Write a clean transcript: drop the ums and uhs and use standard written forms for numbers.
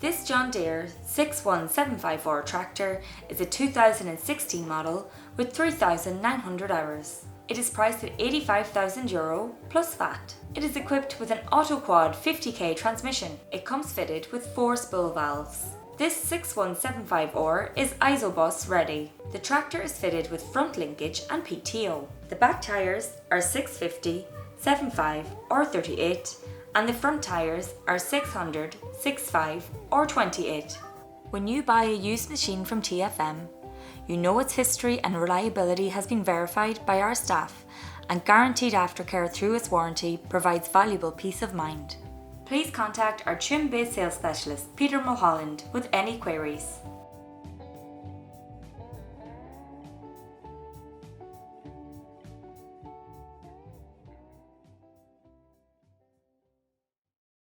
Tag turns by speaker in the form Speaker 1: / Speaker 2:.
Speaker 1: This John Deere 61754 tractor is a 2016 model with 3,900 hours. It is priced at €85,000 plus VAT. It is equipped with an AutoQuad 50K transmission. It comes fitted with 4 spool valves. This 6175R is isobus ready. The tractor is fitted with front linkage and PTO. The back tyres are 650, 75 or 38 and the front tyres are 600, 65 or 28. When you buy a used machine from TFM, you know its history and reliability has been verified by our staff, and guaranteed aftercare through its warranty provides valuable peace of mind. Please contact our Trim-based sales specialist Peter Mulholland with any queries.